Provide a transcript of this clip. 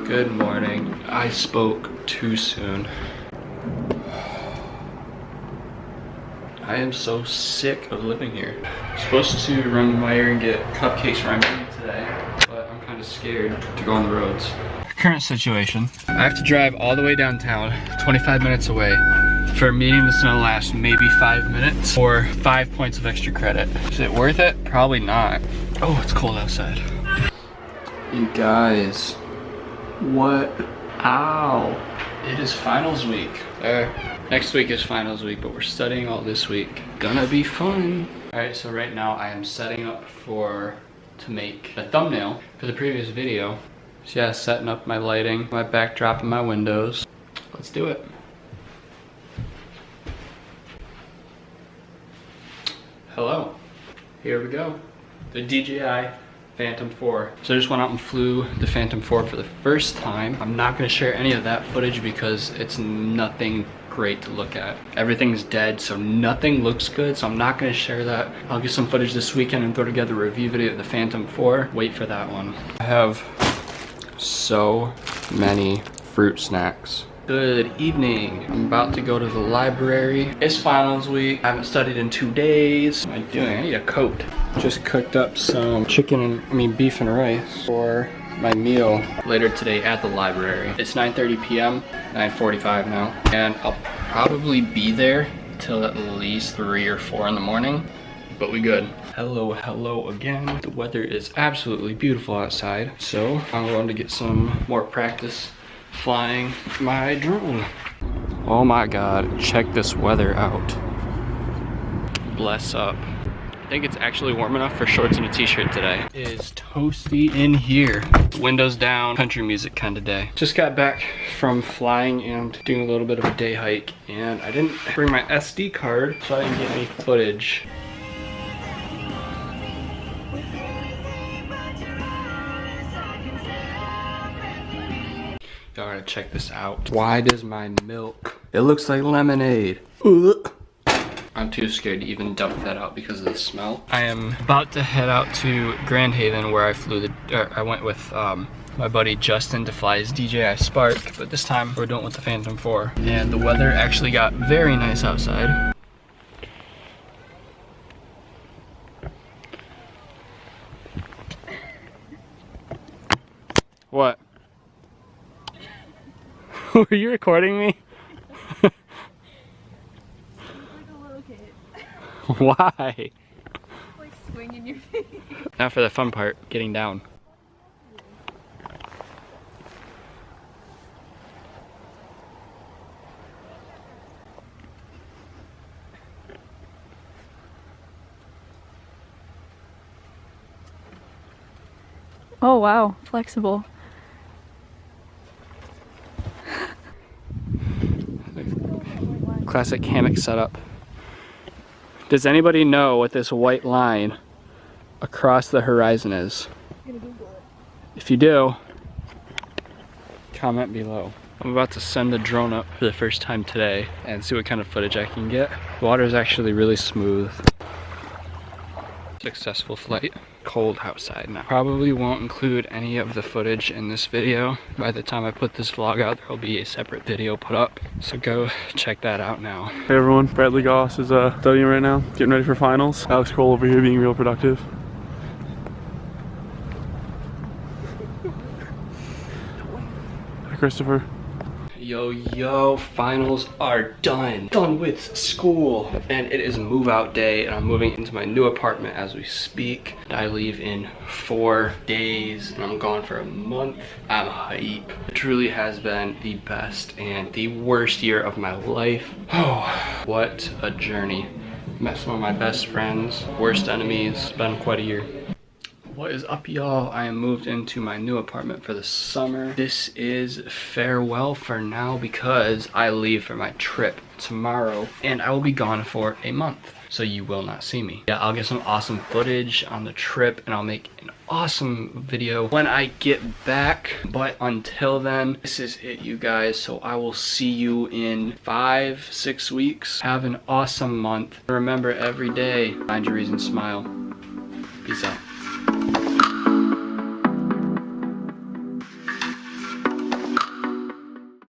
Good morning. I spoke too soon. I am so sick of living here. I'm supposed to run the mire and get cupcakes for my mom today, but I'm kind of scared to go on the roads. Current situation. I have to drive all the way downtown, 25 minutes away, for a meeting that's gonna last maybe 5 minutes or 5 points of extra credit. Is it worth it? Probably not. Oh, it's cold outside. You guys, what? Ow. It is finals week. Next week is finals week, but we're studying all this week. Gonna be fun. All right, so right now I am setting up to make a thumbnail for the previous video. So yeah, setting up my lighting, my backdrop, and my windows. Let's do it. Hello, here we go. The DJI Phantom 4. So I just went out and flew the Phantom 4 for the first time. I'm not gonna share any of that footage because it's nothing great to look at. Everything's dead, so nothing looks good, so I'm not gonna share that. I'll get some footage this weekend and throw together a review video of the Phantom 4. Wait for that one. I have so many fruit snacks. Good evening. I'm about to go to the library. It's finals week. I haven't studied in 2 days. What am I doing? I need a coat. Just cooked up some beef and rice for my meal later today at the library. It's 9:30 p.m., 9:45 now, and I'll probably be there till at least 3 or 4 in the morning, but we good. Hello again. The weather is absolutely beautiful outside, so I'm going to get some more practice flying my drone. Oh my god, check this weather out. Bless up. I think it's actually warm enough for shorts and a t-shirt today. It is toasty in here. Windows down, country music kind of day. Just got back from flying and doing a little bit of a day hike, and I didn't bring my SD card, so I didn't get any footage. Y'all gotta check this out. Why does my milk, it looks like lemonade. Ugh. I'm too scared to even dump that out because of the smell. I am about to head out to Grand Haven where I went with my buddy Justin to fly his DJI Spark, but this time we're doing it with the Phantom 4. And the weather actually got very nice outside. What? Were you recording me? Why? Like swinging your feet. Now for the fun part, getting down. Oh wow, flexible. Classic hammock setup. Does anybody know what this white line across the horizon is? I'm gonna Google it. If you do, comment below. I'm about to send the drone up for the first time today and see what kind of footage I can get. The water is actually really smooth. Successful flight. Cold outside now. Probably won't include any of the footage in this video. By the time I put this vlog out, there'll be a separate video put up. So go check that out now. Hey everyone, Bradley Goss is studying right now, getting ready for finals. Alex Kroll over here being real productive. Hi Christopher. Yo, finals are done. Done with school. And it is move out day and I'm moving into my new apartment as we speak. I leave in 4 days and I'm gone for a month. I'm hype. It truly has been the best and the worst year of my life. Oh, what a journey. Met some of my best friends, worst enemies. It's been quite a year. What is up, y'all? I am moved into my new apartment for the summer. This is farewell for now because I leave for my trip tomorrow and I will be gone for a month, so you will not see me. Yeah, I'll get some awesome footage on the trip and I'll make an awesome video when I get back, but until then, this is it, you guys. So I will see you in 5-6 weeks. Have an awesome month. Remember, every day, find your reason to smile. Peace out.